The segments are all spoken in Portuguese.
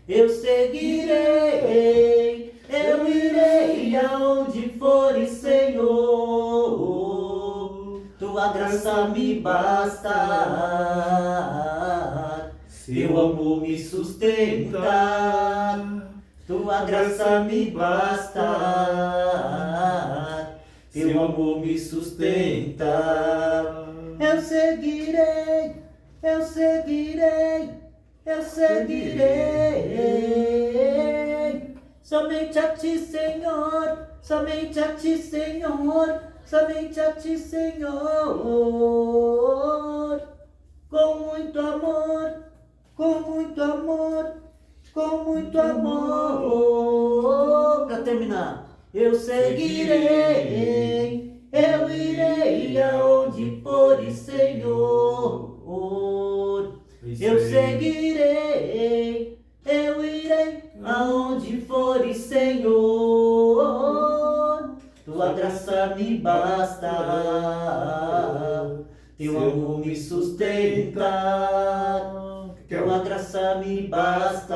Eu seguirei, eu irei aonde fores, Senhor. Tua graça me basta, teu amor me sustenta. Tua graça me basta, teu amor me sustenta. Eu seguirei, eu seguirei, eu seguirei. Somente a ti, Senhor, somente a ti, Senhor, somente a ti, Senhor. Com muito amor, com muito amor, com muito amor. Para terminar, eu seguirei, eu irei aonde fores, Senhor. Eu seguirei, eu irei aonde fores, Senhor. Tua graça me basta, teu amor me sustenta. Tua graça me basta,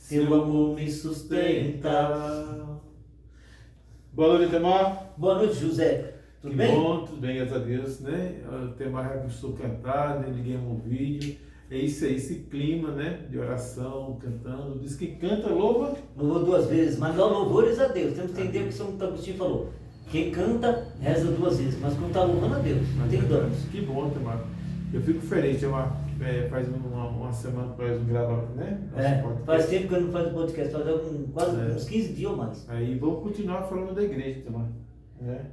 teu amor me sustenta. Boa noite, Temar. Boa noite, José. Tudo bem? Bom, tudo bem, graças a Deus, né? O Temar já começou a cantar, né? Ligamos o vídeo. É isso aí, esse clima, né? De oração, cantando. Diz que canta, louva. Louva duas vezes, mas não louvores a Deus. Temos que entender o que São Agostinho falou. Quem canta, reza duas vezes, mas quando está louvando a Deus, não tem danos. Que bom, Temar. Eu fico feliz, Temar. Faz uma semana que nós não gravamos, né? Faz tempo que eu não faço podcast, faz quase uns 15 dias ou mais. Aí vamos continuar falando da igreja, Temar. Né?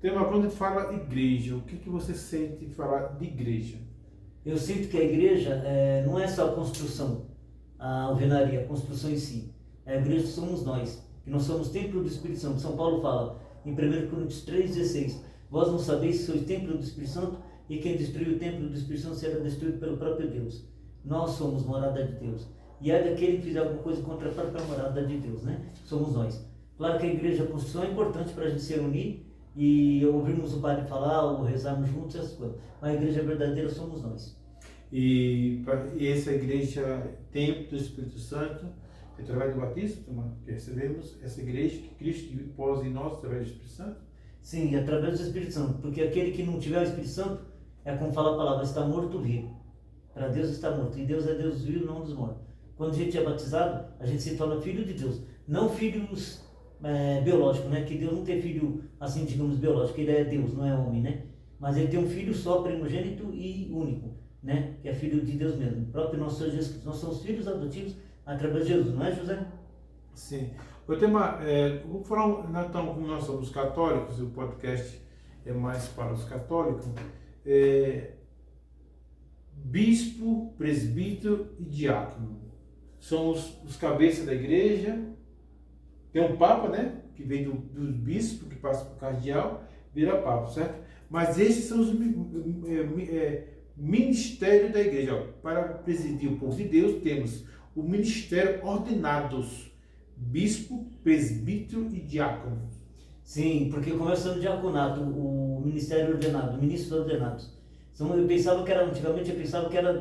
Temar, quando fala igreja, o que você sente falar de igreja? Eu sinto que a igreja não é só a construção, a alvenaria, a construção em si. A igreja somos nós, que nós somos templo do Espírito Santo. São Paulo fala em 1 Coríntios 3,16: vós não sabeis que sois templo do Espírito Santo, e quem destruir o templo do Espírito Santo será destruído pelo próprio Deus. Nós somos morada de Deus. E é daquele que fizer alguma coisa contra a própria morada de Deus, né? Somos nós. Claro que a igreja, a construção é importante para a gente se reunir e ouvirmos o padre falar ou rezarmos juntos, essas coisas. Mas a igreja verdadeira somos nós. E essa igreja, templo do Espírito Santo, através do batismo, que recebemos essa igreja que Cristo pôs em nós através do Espírito Santo? Sim, através do Espírito Santo, porque aquele que não tiver o Espírito Santo, é como fala a palavra, está morto vivo. Para Deus está morto, e Deus é Deus vivo, não dos mortos. Quando a gente é batizado, a gente se torna filho de Deus, não filhos biológicos, né? Que Deus não tem filho, assim, digamos, biológico, ele é Deus, não é homem, né? Mas ele tem um filho só, primogênito e único, né? Que é filho de Deus mesmo, o próprio nosso Senhor Jesus Cristo. Nós somos filhos adotivos através de Jesus, não é, José? Sim. O tema, vou falar, então, como nós somos católicos, o podcast é mais para os católicos, bispo, presbítero e diácono são os cabeças da igreja. Tem um papa, né, que vem do bispo, que passa para o cardeal, vira papa, certo? Mas esses são os ministérios da igreja. Ó. Para presidir o povo de Deus, temos o ministério ordenados: bispo, presbítero e diácono. Sim, porque começa no diaconato, o ministério ordenado, ministros ordenados. Então, antigamente eu pensava que era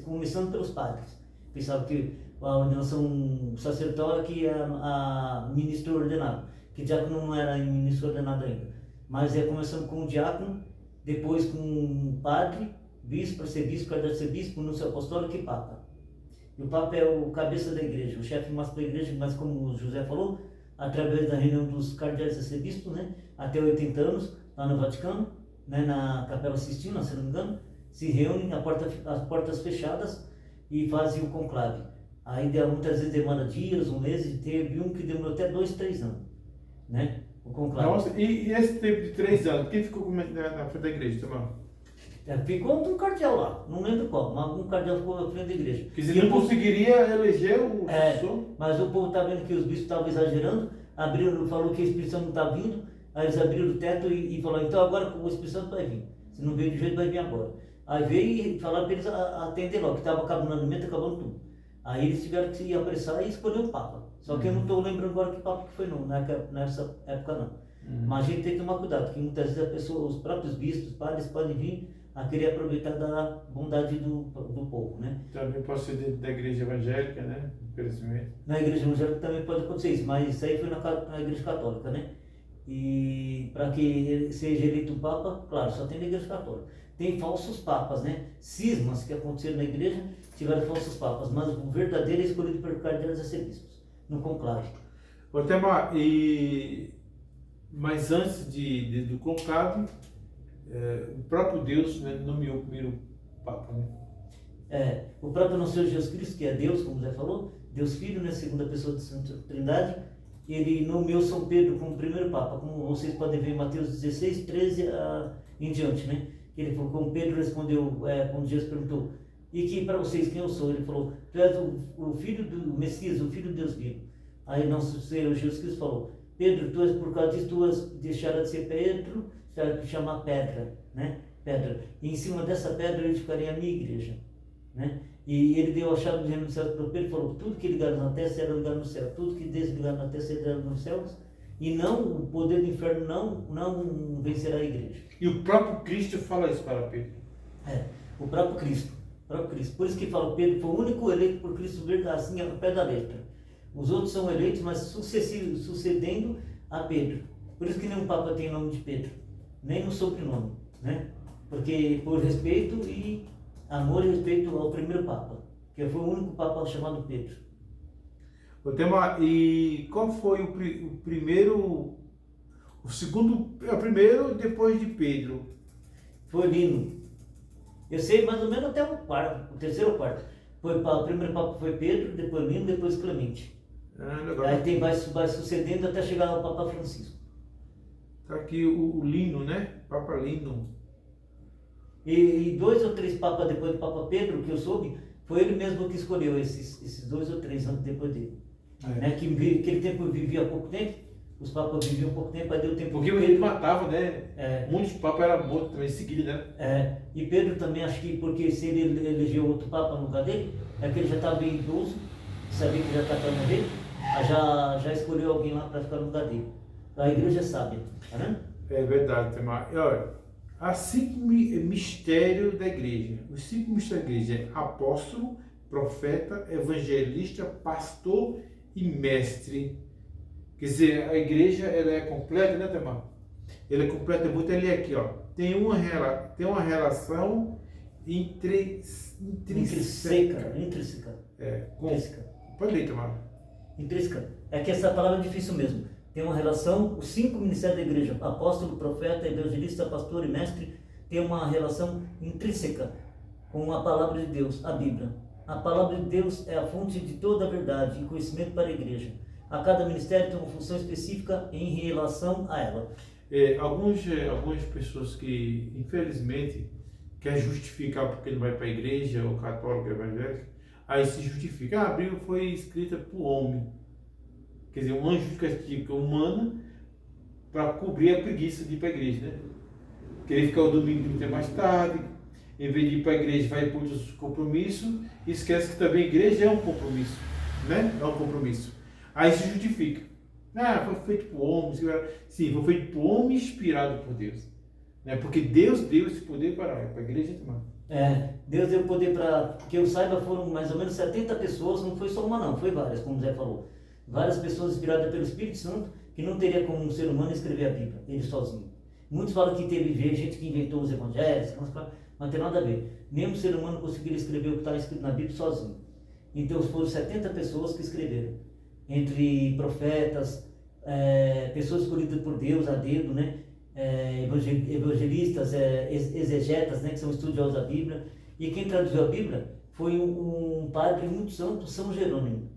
começando pelos padres. Pensava que a ordenação sacerdotal aqui é a ministro ordenado, que diácono não era ministro ordenado ainda. Mas começando com o diácono, depois com o padre, bispo, para ser bispo, para ser bispo, no seu apostólico e papa. E o Papa é o cabeça da igreja, o chefe máximo da igreja, mas como o José falou, através da reunião dos cardeais arcebispos, né, até 80 anos, lá no Vaticano, né, na Capela Sistina, se não me engano, se reúnem as portas fechadas e fazem o conclave. Aí muitas vezes demora dias, um mês, e teve um que demorou até 2, 3 anos, né, o conclave. Nossa, e esse tempo de 3 anos, quem ficou na frente da igreja, Tomás? Ficou um cardeal lá, não lembro qual, mas algum cardeal ficou na frente da igreja. Porque você não conseguiria eleger o sucessor? Mas o povo está vendo que os bispos estavam exagerando, falou que o Espírito Santo não está vindo, aí eles abriram o teto e falaram, então agora o Espírito Santo vai vir. Se não veio de jeito, vai vir agora. Aí veio e falaram para eles atender logo, que estava acabando o alimento, acabando tudo. Aí eles tiveram que se apressar e escolher o Papa. Só que eu não estou lembrando agora que Papa que foi não, nessa época não. Mas a gente tem que tomar cuidado, porque muitas vezes os próprios bispos, os padres podem vir a querer aproveitar da bondade do povo, né? Também pode ser dentro da igreja evangélica, né? Infelizmente. Na igreja evangélica também pode acontecer isso, mas isso aí foi na igreja católica, né? E para que ele seja eleito papa, claro, só tem na igreja católica. Tem falsos papas, né? Cismas que aconteceram na igreja, tiveram falsos papas, mas o verdadeiro é escolhido por cardeais arcebispos, no conclave. Otemar, mas antes do conclave, o próprio Deus, né, nomeou o primeiro papa, né? O próprio nosso Senhor Jesus Cristo, que é Deus, como Zé falou, Deus Filho, né, segunda pessoa da Santa Trindade, ele nomeou São Pedro como primeiro papa, como vocês podem ver em Mateus 16, 13 em diante, né? Ele falou, como Pedro respondeu, quando Jesus perguntou, e que para vocês quem eu sou? Ele falou, tu és o filho do Messias, o filho de Deus vivo. Aí nosso Senhor Jesus Cristo falou, Pedro, tu és, por causa disso, tu deixarás de ser Pedro, será de chamar pedra, né? Pedra. E em cima dessa pedra eu edificarei a minha igreja, né? E ele deu a chave do reino dos céus para Pedro e falou, tudo que ligar na terra será ligado no céu, tudo que desligar na terra será ligado nos céus, e não, o poder do inferno não vencerá a igreja. E o próprio Cristo fala isso para Pedro. O próprio Cristo. Por isso que fala, Pedro foi o único eleito por Cristo, assim, ao pé da letra. Os outros são eleitos, mas sucedendo a Pedro. Por isso que nenhum papa tem o nome de Pedro, nem no sobrenome, né? Porque por respeito e amor e respeito ao primeiro papa, que foi o único papa chamado Pedro. E qual foi o primeiro, o segundo, o primeiro depois de Pedro? Foi Lino. Eu sei mais ou menos até o terceiro ou quarto. O primeiro papa foi Pedro, depois Lino, depois Clemente. Legal. Aí vai sucedendo até chegar ao Papa Francisco. Está aqui o Lino, né? Papa Lino. E 2 ou 3 papas depois do Papa Pedro, que eu soube, foi ele mesmo que escolheu esses 2 ou 3 anos depois dele. Né? Que aquele tempo vivia pouco tempo, os papas viviam pouco tempo, aí deu tempo. Porque ele matava, né? Muitos papas eram mortos também em seguida, né? E Pedro também, acho que porque se ele elegeu outro papa no lugar dele, é que ele já estava bem idoso, sabia que já está para morrer, já escolheu alguém lá para ficar no lugar dele. A igreja é sábia, tá vendo? É verdade, Temar. Olha, há 5 mistérios da igreja. Os 5 mistérios da igreja é apóstolo, profeta, evangelista, pastor e mestre. Quer dizer, a igreja ela é completa, né, Temar? Ela é completa, muito ali aqui, ó. Tem uma relação intrínseca. Intrínseca. Pode ler, Temar. Intrínseca. É que essa palavra é difícil mesmo. Tem uma relação, os 5 ministérios da igreja, apóstolo, profeta, evangelista, pastor e mestre, tem uma relação intrínseca com a palavra de Deus, a Bíblia. A palavra de Deus é a fonte de toda a verdade e conhecimento para a igreja. A cada ministério tem uma função específica em relação a ela. Algumas pessoas que, infelizmente, quer justificar porque não vai para a igreja, ou católico, evangélico, aí se justifica. A Bíblia foi escrita por homem. Quer dizer, uma justificativa humana para cobrir a preguiça de ir para a igreja, né? Querer ficar o domingo até mais tarde, em vez de ir para a igreja, vai por outros compromissos, e esquece que também a igreja é um compromisso, né? É um compromisso. Aí se justifica. Foi feito por homem. Sim, foi feito por homem inspirado por Deus. Né? Porque Deus deu esse poder para a igreja também. Deus deu poder para, que eu saiba, foram mais ou menos 70 pessoas, não foi só uma não, foi várias, como o Zé falou. Várias pessoas inspiradas pelo Espírito Santo, que não teria como um ser humano escrever a Bíblia, ele sozinho. Muitos falam que teve gente que inventou os evangelhos, mas não tem nada a ver. Nenhum ser humano conseguiria escrever o que está escrito na Bíblia sozinho. Então foram 70 pessoas que escreveram. Entre profetas, pessoas escolhidas por Deus a dedo, né? Evangelistas, exegetas, né? Que são estudiosos da Bíblia. E quem traduziu a Bíblia foi um padre muito santo, São Jerônimo,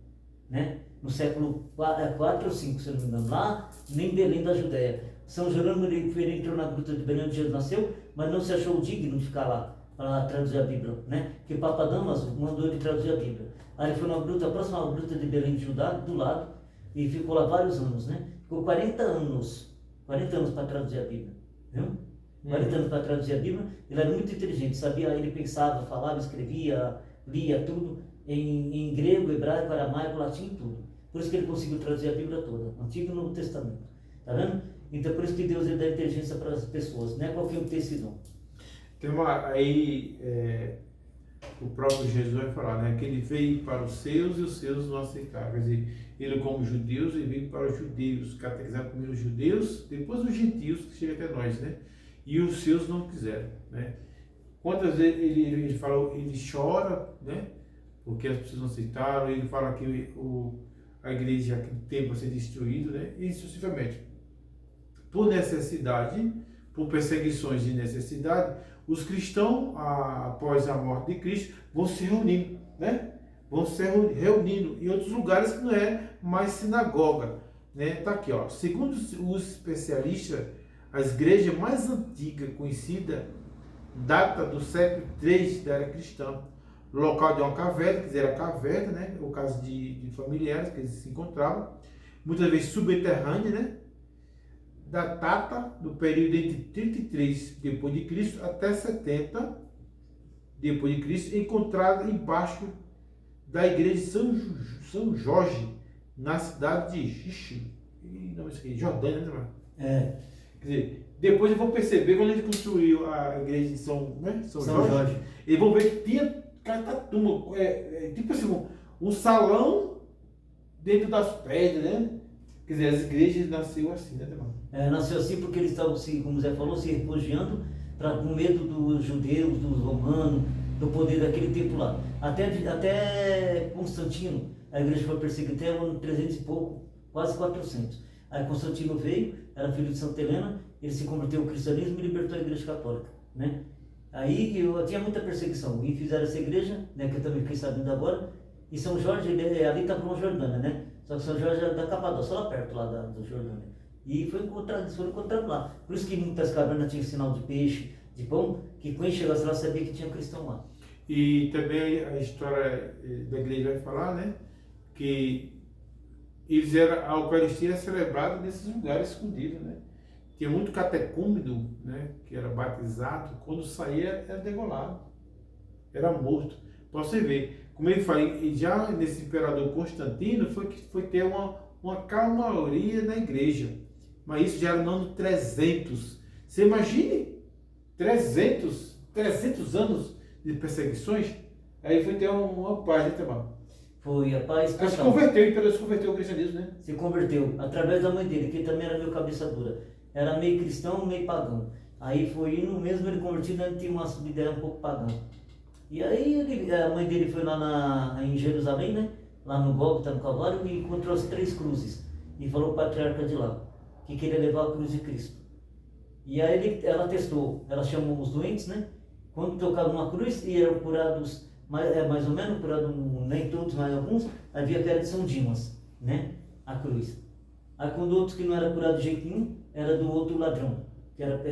né? No século 4 ou 5, se não me engano, lá em Belém da Judéia. São Jerônimo ele entrou na gruta de Belém onde Jesus nasceu, mas não se achou digno de ficar lá para traduzir a Bíblia, né? Que o Papa Damaso mandou ele traduzir a Bíblia. Aí ele foi na gruta, a próxima gruta de Belém de Judá, do lado, e ficou lá vários anos, né? Ficou 40 anos para traduzir a Bíblia, viu? 40 anos para traduzir a Bíblia. Ele era muito inteligente, sabia, ele pensava, falava, escrevia, lia tudo em grego, hebraico, aramaico, latim, tudo. Por isso que ele conseguiu traduzir a Bíblia toda, Antigo e Novo Testamento. Tá vendo? Então por isso que Deus dá inteligência para as pessoas, não é qualquer um ter esse dom. Tem o próprio Jesus vai falar, né? Que ele veio para os seus e os seus não aceitaram. Quer dizer, ele como judeus, ele veio para os judeus, catequizar primeiro os judeus, depois os gentios que chegam até nós, né? E os seus não quiseram, né? Quantas vezes ele fala, ele chora, né? Porque as pessoas não aceitaram, ele fala que a igreja tem para ser destruída, né? E sucessivamente. Por necessidade, por perseguições de necessidade, os cristãos, após a morte de Cristo, vão se reunindo, né? Vão se reunindo em outros lugares que não é mais sinagoga, né? Tá aqui, ó. Segundo os especialistas, a igreja mais antiga conhecida data do século III da era cristã, local de uma caverna, quer dizer, era caverna, né? O caso de familiares que eles se encontravam, muitas vezes subterrânea, né? Data do período entre 33 depois de Cristo até 70 depois de Cristo, encontrada embaixo da igreja de São Jorge, na cidade de Jordânia, né? Quer dizer, depois eu vou perceber quando ele construiu a igreja de São Jorge, eles vão ver que tinha cada turma, tipo assim, um salão dentro das pedras, né? Quer dizer, as igrejas nasceu assim, né, irmão? Nasceu assim porque eles estavam, como o Zé falou, se refugiando com medo dos judeus, dos romanos, do poder daquele tempo lá. Até Constantino, a igreja foi perseguida até o ano 300 e pouco, quase 400. Aí Constantino veio, era filho de Santa Helena, ele se converteu ao cristianismo e libertou a igreja católica, né? Aí tinha muita perseguição, e fizeram essa igreja, né, que eu também fiquei sabendo agora, e São Jorge, ali está para uma Jordânia, né? Só que São Jorge era da Capadócia, lá perto lá da Jordânia. E foram encontrados lá. Por isso que muitas cavernas tinham sinal de peixe, de pão, que quando chegasse lá sabia que tinha cristão lá. E também a história da igreja vai falar, né? Que a Eucaristia era celebrada nesses lugares escondidos, né? Tinha muito catecúmeno, né? Que era batizado, quando saía era degolado, era morto. Para você ver, como ele fala, já nesse imperador Constantino foi ter uma calmaria na igreja. Mas isso já era no ano 300. Você imagine 300 anos de perseguições? Aí foi ter uma paz, né, Tamar? Foi a paz. Aí se converteu, o imperador se converteu ao cristianismo, né? Se converteu, através da mãe dele, que também era meio cabeça dura. Era meio cristão, meio pagão. Aí foi indo mesmo, ele convertido, ele tinha uma ideia um pouco pagã. E aí a mãe dele foi lá em Jerusalém, né? Lá no Gólgota, no Calvário, e encontrou as 3 cruzes. E falou para o patriarca de lá, que queria levar a cruz de Cristo. E aí ela testou, ela chamou os doentes, né? Quando tocavam uma cruz e eram curados, mais ou menos, curados nem todos, mas alguns, havia que era de São Dimas, né? A cruz. Aí quando outros que não era curado de jeito nenhum, era do outro ladrão,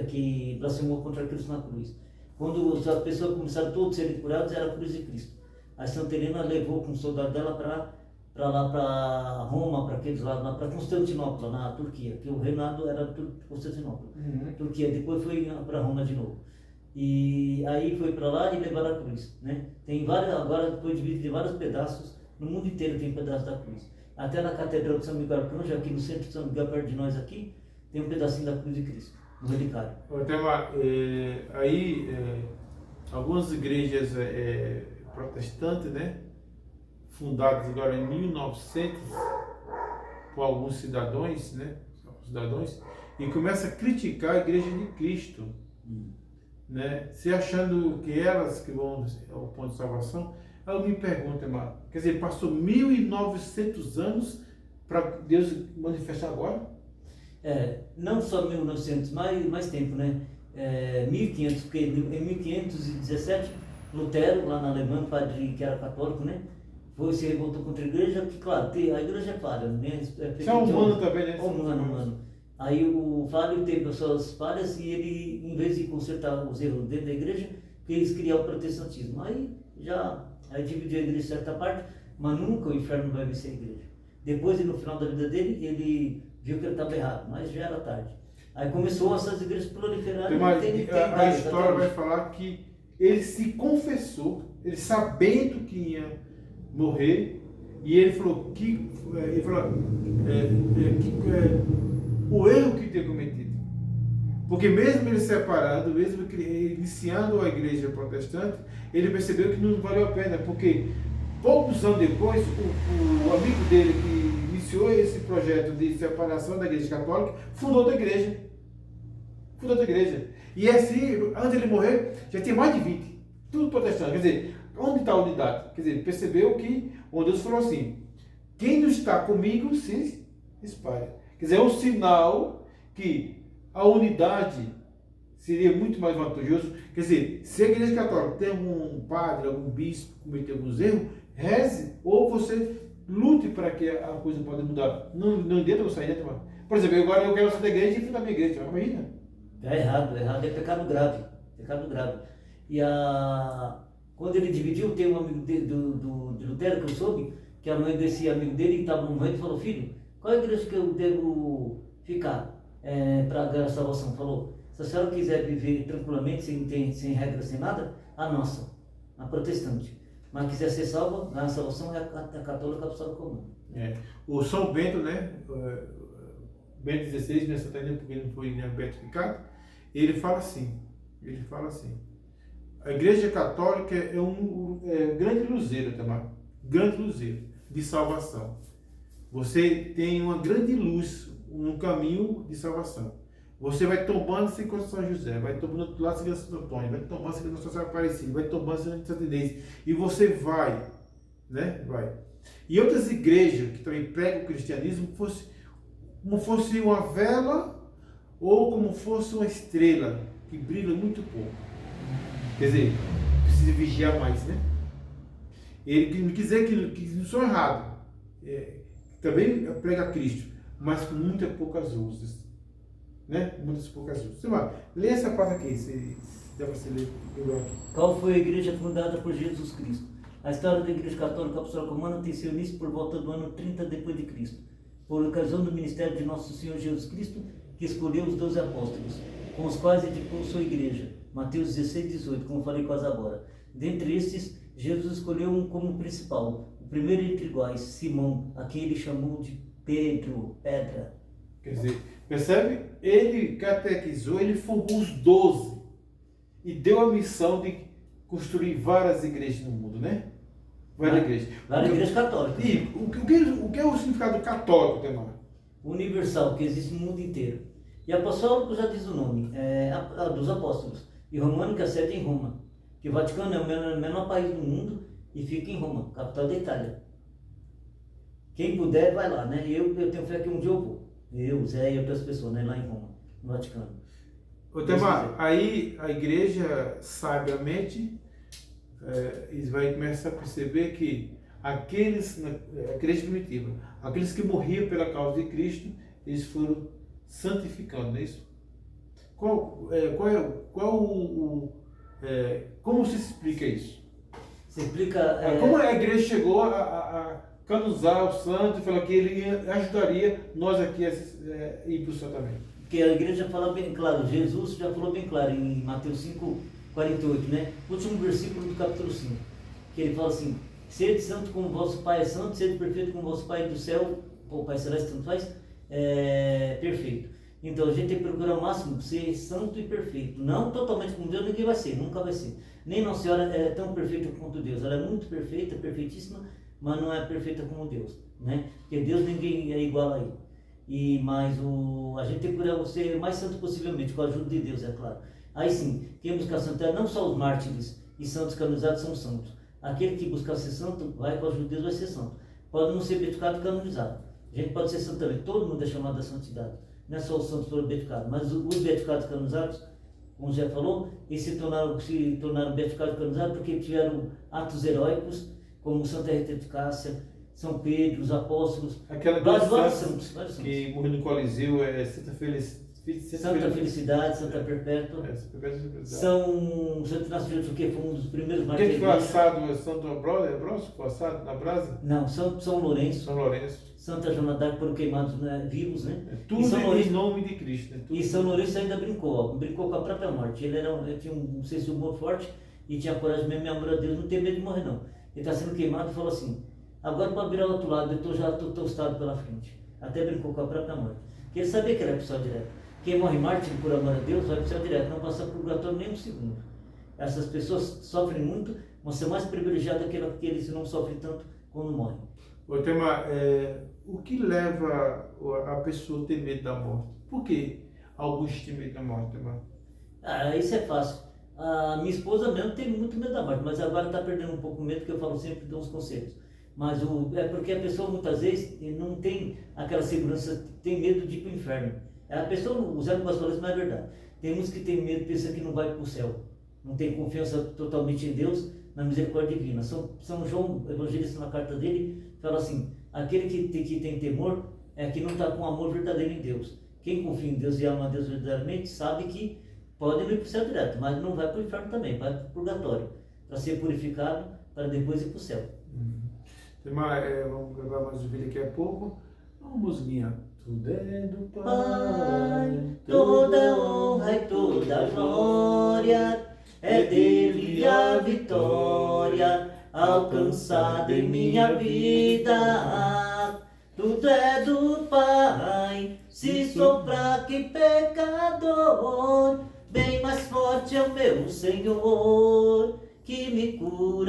que blasfemou contra Cristo na cruz. Quando as pessoas começaram todos a serem curados, era a cruz de Cristo. A Santa Helena levou com um soldado dela para lá, para Roma, para aqueles lados lá, para Constantinopla, na Turquia, que o reinado era de Constantinopla, Turquia. Depois foi para Roma de novo. E aí foi para lá e levaram a cruz, né? Tem várias, agora depois dividido em vários pedaços, no mundo inteiro tem pedaços da cruz. Até na Catedral de São Miguel Arcanjo, aqui no centro de São Miguel, perto de nós aqui, tem um pedacinho da cruz de Cristo, um relicário. Algumas igrejas protestantes, né? Fundadas agora em 1900 por alguns cidadãos, né? E começa a criticar a Igreja de Cristo, né? Se achando que elas que vão ao ponto de salvação. Aí eu me pergunto, irmão, quer dizer, passou 1900 anos para Deus manifestar agora? Não só 1900, mais tempo, né? 1500, porque em 1517, Lutero, lá na Alemanha, padre que era católico, né? Se revoltou contra a igreja, que claro, a igreja é falha, né? Isso é humano também, né? Humano. Aí o falho teve as suas falhas e ele, em vez de consertar os erros dentro da igreja, quis criar o protestantismo. Aí dividiu a igreja em certa parte, mas nunca o inferno vai vencer a igreja. Depois, no final da vida dele, ele viu que ele estava errado, mas já era tarde. Aí começou essas igrejas proliferarem. A história vai falar que ele se confessou, ele sabendo que ia morrer, e ele falou o erro que tinha cometido. Porque mesmo ele separando, mesmo iniciando a igreja protestante, ele percebeu que não valeu a pena, porque poucos anos depois, o amigo dele que iniciou esse projeto de separação da igreja católica, fundou outra igreja. Fundou outra igreja. E assim, antes de ele morrer, já tinha mais de 20. Tudo protestante. Quer dizer, onde está a unidade? Quer dizer, percebeu que, onde Deus falou assim, quem não está comigo se espalha. Quer dizer, é um sinal que a unidade seria muito mais vantajoso. Quer dizer, se a igreja católica tem algum padre, algum bispo que cometeu alguns erros, reze, ou você lute para que a coisa possa mudar. Não adianta você sair, né? Por exemplo, agora eu quero sair da igreja e fui da minha igreja. Imagina. É errado, é pecado grave. Pecado grave. E quando ele dividiu, tem um amigo de Lutero que eu soube, que a mãe desse amigo dele estava morrendo e falou, filho, qual é a igreja que eu devo ficar para ganhar a salvação? Falou, se a senhora quiser viver tranquilamente, sem regra, sem nada, a nossa, a protestante. Mas quiser ser salva, a salvação é a católica apostólica comum. O São Bento, né? Bento XVI, nessa Santana, porque ele não foi beatificado, ele fala assim, a igreja católica é um grande luzeiro também, grande luzeiro de salvação. Você tem uma grande luz no caminho de salvação. Você vai tombando sem São José, vai tomando do outro lado sem Santo Antônio, vai tomando sem Nossa Senhora Aparecida, vai tomando sem Santa Inês, e você vai, né? Vai. E outras igrejas que também pregam o cristianismo como fosse uma vela ou como fosse uma estrela que brilha muito pouco. Quer dizer, precisa vigiar mais, né? Ele não quer dizer que não sou errado. Também prega Cristo, mas com muitas poucas luzes. Né? Muitas poucas luzes. Você vai, lê essa parte aqui, se dá para você ler aqui. Qual foi a igreja fundada por Jesus Cristo? A história da Igreja Católica Apostólica Romana tem seu início por volta do ano 30 depois de Cristo, por ocasião do ministério de Nosso Senhor Jesus Cristo, que escolheu os 12 apóstolos, com os quais edificou sua igreja. Mateus 16, 18, como falei quase agora. Dentre estes, Jesus escolheu um como principal, o primeiro entre iguais, Simão, a quem ele chamou de Pedra. Quer dizer, percebe? Ele catequizou, ele formou os 12 e deu a missão de construir várias igrejas no mundo, né? Várias igrejas. Várias igrejas católicas. E o que é o significado católico, Temar? Universal, que existe no mundo inteiro. E apostólico já diz o nome, dos apóstolos. E romano, que a sede é em Roma. Que o Vaticano é o menor país do mundo e fica em Roma, capital da Itália. Quem puder, vai lá, né? Eu tenho fé que um dia eu vou. Eu, Zé e outras pessoas, né? Lá em Roma, no Vaticano. Temar, aí a igreja, sabiamente, vai começar a perceber que a igreja primitiva, aqueles que morriam pela causa de Cristo, eles foram santificando, não é isso? Como se explica isso? Se explica... Como a igreja chegou a canonizar o santo e falou que ele ajudaria nós aqui a ir para o céu também? Porque a igreja fala bem claro, Jesus já falou bem claro em Mateus 5, 48, né? Último versículo do capítulo 5, que ele fala assim, sede santo como vosso Pai é santo, sede perfeito como vosso Pai do céu, ou Pai Celeste, tanto faz, perfeito. Então a gente tem que procurar o máximo ser santo e perfeito, não totalmente como Deus, ninguém vai ser, nunca vai ser. Nem Nossa Senhora é tão perfeita quanto Deus, ela é muito perfeita, perfeitíssima, mas não é perfeita como Deus, né? Porque Deus ninguém é igual a ele. Mas a gente tem que procurar ser o mais santo possivelmente, com a ajuda de Deus, é claro. Aí sim, quem buscar santidade, não só os mártires e santos canonizados são santos. Aquele que buscar ser santo, vai com a ajuda de Deus, vai ser santo. Pode não ser beatificado e canonizado. A gente pode ser santo também, todo mundo é chamado da santidade. Não é só os santos foram beatificados, mas os beatificados canonizados, como já falou, eles se tornaram beatificados e canonizados porque tiveram atos heróicos, como Santa Rita de Cássia, São Pedro, os apóstolos, vários santos. Que morreu no Coliseu, Santa Felicidade, Santa Perpétua. São Santo Inácio de que foi um dos primeiros martírios. Quem foi assado é Santo Ambrósio, foi assado na brasa? Não, São Lourenço. Santa Joana d'Arc foram queimados vivos, né? Tudo em nome de Cristo. Né? E São Lourenço ainda brincou com a própria morte. Ele tinha um senso de humor forte e tinha coragem mesmo, amor a Deus, não tem medo de morrer não. Ele está sendo queimado e falou assim, agora para virar o outro lado, já estou tostado pela frente. Até brincou com a própria morte. Porque ele sabia que era pessoal direto. Quem morre mártir por amor a Deus vai para o céu direto, não passa por purgatório nem um segundo. Essas pessoas sofrem muito, vão ser mais privilegiadas que aqueles que não sofrem tanto quando morrem. O tema o que leva a pessoa a ter medo da morte? Por que alguns têm medo da morte, irmão? Isso é fácil. A minha esposa mesmo tem muito medo da morte, mas agora está perdendo um pouco o medo, que eu falo sempre, dou uns conselhos. Mas é porque a pessoa muitas vezes não tem aquela segurança, tem medo de ir para o inferno. A pessoa, usando as palavras, não é verdade. Tem muitos que tem medo, pensam que não vai para o céu. Não tem confiança totalmente em Deus, na misericórdia divina. São João, evangelista, na carta dele, fala assim: aquele que tem temor é que não está com amor verdadeiro em Deus. Quem confia em Deus e ama a Deus verdadeiramente sabe que pode ir para o céu direto, mas não vai para o inferno também, vai para o purgatório, para ser purificado, para depois ir para o céu. Vamos gravar mais um vídeo daqui a pouco. Uma musiquinha. Tudo é do Pai, toda honra e toda glória é dele a vitória alcançada em minha vida. Tudo é do Pai, se sou fraco e pecador, bem mais forte é o meu Senhor, que me cura.